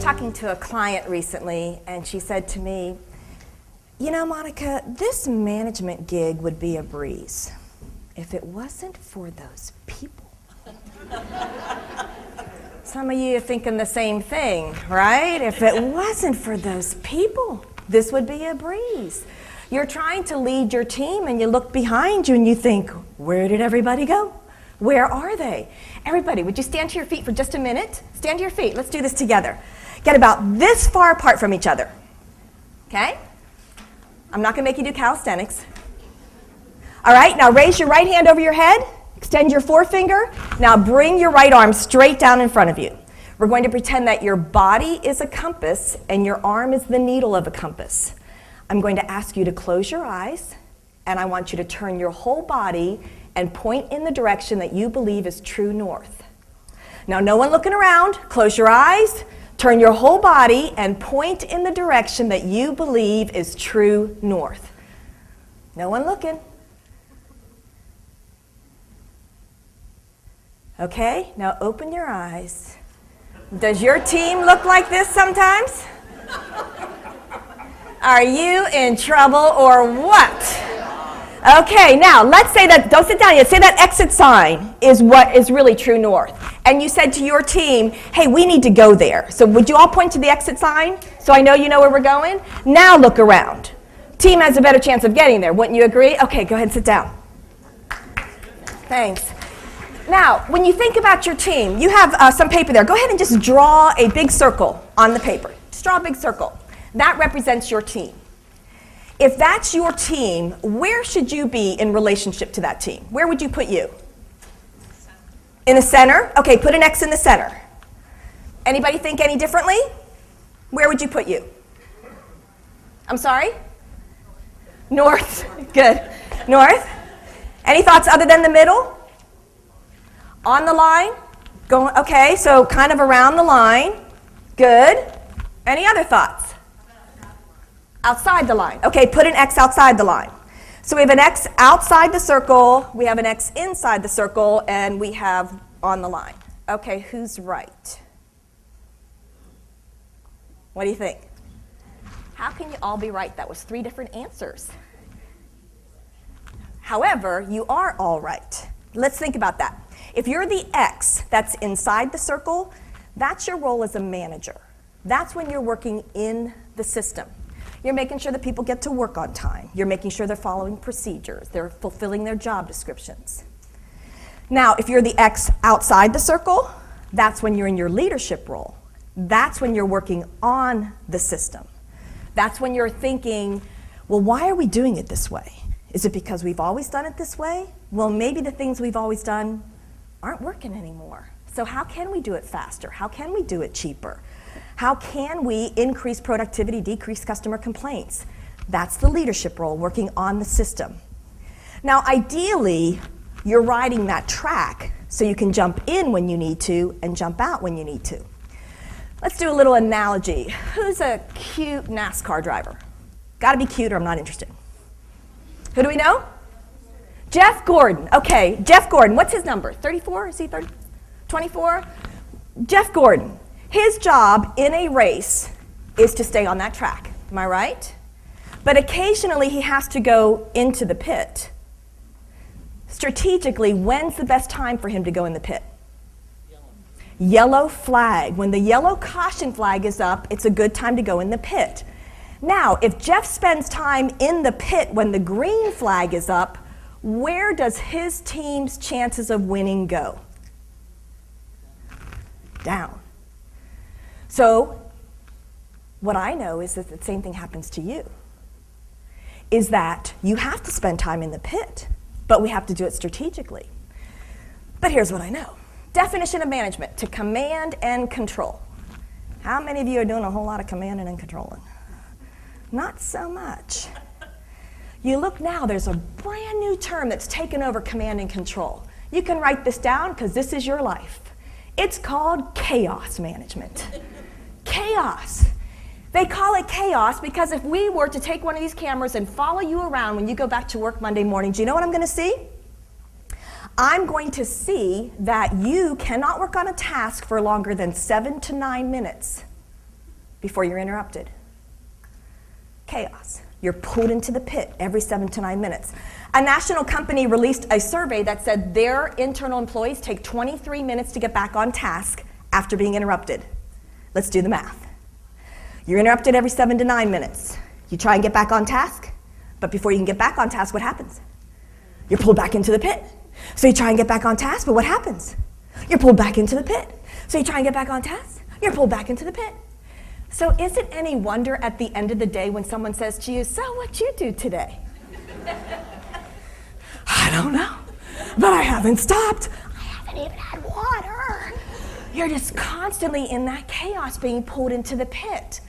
talking to a client recently, and she said to me, you know, Monica, this management gig would be a breeze if it wasn't for those people. Some of you are thinking the same thing, right? If it wasn't for those people, this would be a breeze. You're trying to lead your team, and you look behind you and you think, where did everybody go? Where are they? Everybody, would you stand to your feet for just a minute? Stand to your feet. Let's do this together. Get about this far apart from each other. Okay? I'm not going to make you do calisthenics. All right, now raise your right hand over your head. Extend your forefinger. Now bring your right arm straight down in front of you. We're going to pretend that your body is a compass and your arm is the needle of a compass. I'm going to ask you to close your eyes, and I want you to turn your whole body and point in the direction that you believe is true north. Now, no one looking around. Close your eyes, turn your whole body, and point in the direction that you believe is true north. No one looking. Okay, now open your eyes. Does your team look like this sometimes? Are you in trouble or what? Okay, now let's say that, don't sit down yet, say that exit sign is what is really true north. And you said to your team, hey, we need to go there. So would you all point to the exit sign so I know you know where we're going? Now look around. Team has a better chance of getting there, wouldn't you agree? Okay, go ahead and sit down. Thanks. Now, when you think about your team, you have some paper there. Go ahead and just draw a big circle on the paper. Just draw a big circle. That represents your team. If that's your team, where should you be in relationship to that team? Where would you put you? In the center? Okay, put an X in the center. Anybody think any differently? Where would you put you? I'm sorry? North. Good. North. Any thoughts other than the middle? On the line? Going, okay, so kind of around the line. Good. Any other thoughts? Outside the line. Okay, put an X outside the line. So we have an X outside the circle, we have an X inside the circle, and we have on the line. Okay, who's right? What do you think? How can you all be right? That was 3 different answers. However, you are all right. Let's think about that. If you're the X that's inside the circle, that's your role as a manager. That's when you're working in the system. You're making sure that people get to work on time. You're making sure they're following procedures. They're fulfilling their job descriptions. Now, if you're the X outside the circle, that's when you're in your leadership role. That's when you're working on the system. That's when you're thinking, well, why are we doing it this way? Is it because we've always done it this way? Well, maybe the things we've always done aren't working anymore. So how can we do it faster? How can we do it cheaper? How can we increase productivity, decrease customer complaints? That's the leadership role, working on the system. Now, ideally, you're riding that track so you can jump in when you need to and jump out when you need to. Let's do a little analogy. Who's a cute NASCAR driver? Gotta be cute or I'm not interested. Who do we know? Jeff Gordon. Okay, Jeff Gordon. What's his number? 34? Is he 30? 24? Jeff Gordon. His job in a race is to stay on that track. Am I right? But occasionally he has to go into the pit. Strategically, when's the best time for him to go in the pit? Yellow flag. When the yellow caution flag is up, it's a good time to go in the pit. Now, if Jeff spends time in the pit when the green flag is up, where does his team's chances of winning go? Down. So, what I know is that the same thing happens to you, is that you have to spend time in the pit, but we have to do it strategically. But here's what I know. Definition of management, to command and control. How many of you are doing a whole lot of commanding and controlling? Not so much. You look now, there's a brand new term that's taken over command and control. You can write this down because this is your life. It's called chaos management. Chaos. They call it chaos because if we were to take one of these cameras and follow you around when you go back to work Monday morning, do you know what I'm going to see? I'm going to see that you cannot work on a task for longer than 7 to 9 minutes. before you're interrupted? Chaos. You're pulled into the pit every 7 to 9 minutes. A national company released a survey that said their internal employees take 23 minutes to get back on task after being interrupted. Let's do the math. You're interrupted every 7 to 9 minutes. You try and get back on task, but before you can get back on task, what happens? You're pulled back into the pit. So you try and get back on task, but what happens? You're pulled back into the pit. So you try and get back on task, you're pulled back into the pit. So is it any wonder at the end of the day when someone says to you, so what'd you do today? I don't know, but I haven't stopped. I haven't even had water. You're just constantly in that chaos being pulled into the pit.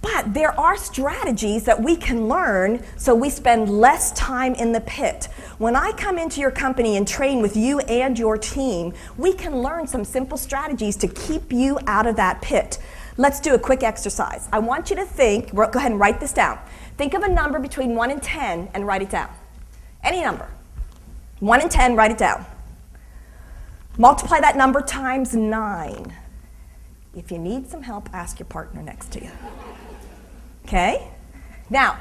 But there are strategies that we can learn so we spend less time in the pit. When I come into your company and train with you and your team, we can learn some simple strategies to keep you out of that pit. Let's do a quick exercise. I want you to think, go ahead and write this down. Think of a number between 1 and 10 and write it down. Any number. 1 and 10, write it down. Multiply that number times 9. If you need some help, ask your partner next to you. Okay? Now,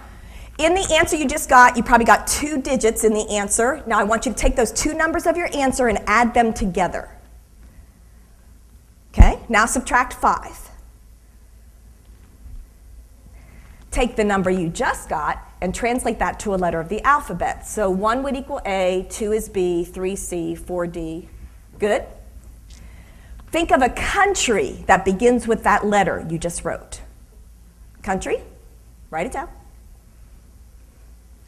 in the answer you just got, you probably got 2 digits in the answer. Now I want you to take those 2 numbers of your answer and add them together. Okay? Now subtract 5. Take the number you just got and translate that to a letter of the alphabet. So 1 would equal A, 2 is B, 3 C, 4 D. Good? Think of a country that begins with that letter you just wrote. Country? Write it down.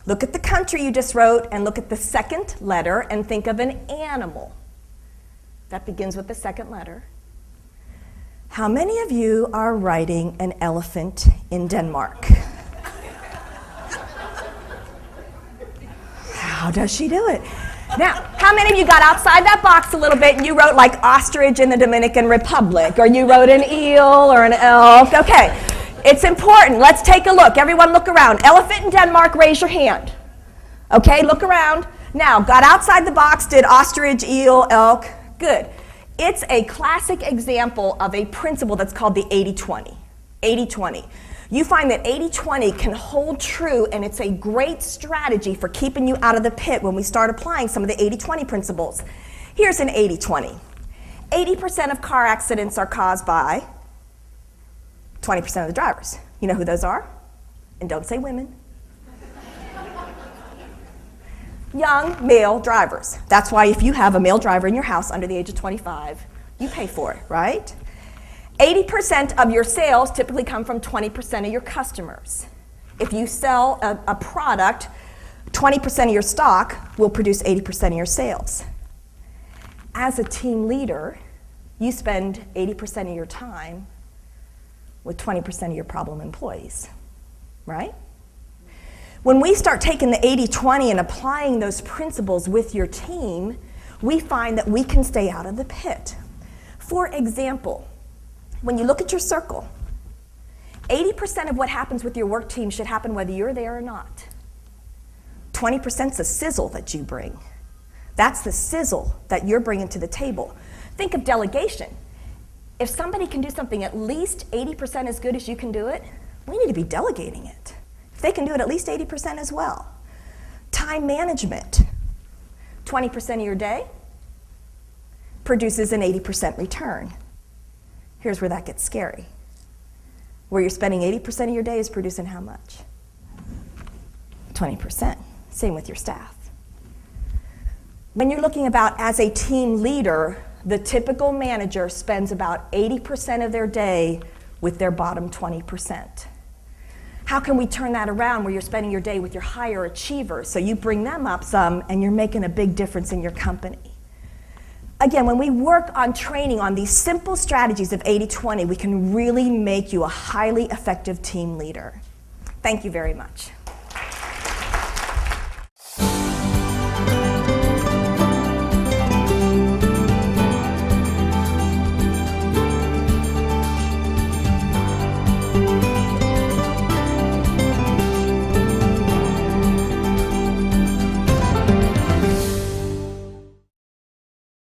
Look at the country you just wrote and look at the second letter and think of an animal that begins with the second letter. How many of you are writing an elephant in Denmark? How does she do it? Now, how many of you got outside that box a little bit and you wrote like ostrich in the Dominican Republic, or you wrote an eel or an elk? Okay, it's important. Let's take a look. Everyone look around. Elephant in Denmark, raise your hand. Okay, look around. Now, got outside the box, did ostrich, eel, elk? Good. It's a classic example of a principle that's called the 80-20. 80-20. You find that 80-20 can hold true, and it's a great strategy for keeping you out of the pit when we start applying some of the 80-20 principles. Here's an 80-20. 80% of car accidents are caused by 20% of the drivers. You know who those are? And don't say women. Young male drivers. That's why if you have a male driver in your house under the age of 25, you pay for it, right? 80% of your sales typically come from 20% of your customers. If you sell a product, 20% of your stock will produce 80% of your sales. As a team leader, you spend 80% of your time with 20% of your problem employees, right? When we start taking the 80-20 and applying those principles with your team, we find that we can stay out of the pit. For example, when you look at your circle, 80% of what happens with your work team should happen whether you're there or not. 20% is the sizzle that you bring. That's the sizzle that you're bringing to the table. Think of delegation. If somebody can do something at least 80% as good as you can do it, we need to be delegating it. If they can do it at least 80% as well. Time management. 20% of your day produces an 80% return. Here's where that gets scary. Where you're spending 80% of your day is producing how much? 20%. Same with your staff. When you're looking about as a team leader, the typical manager spends about 80% of their day with their bottom 20%. How can we turn that around where you're spending your day with your higher achievers? So you bring them up some and you're making a big difference in your company. Again, when we work on training on these simple strategies of 80-20, we can really make you a highly effective team leader. Thank you very much.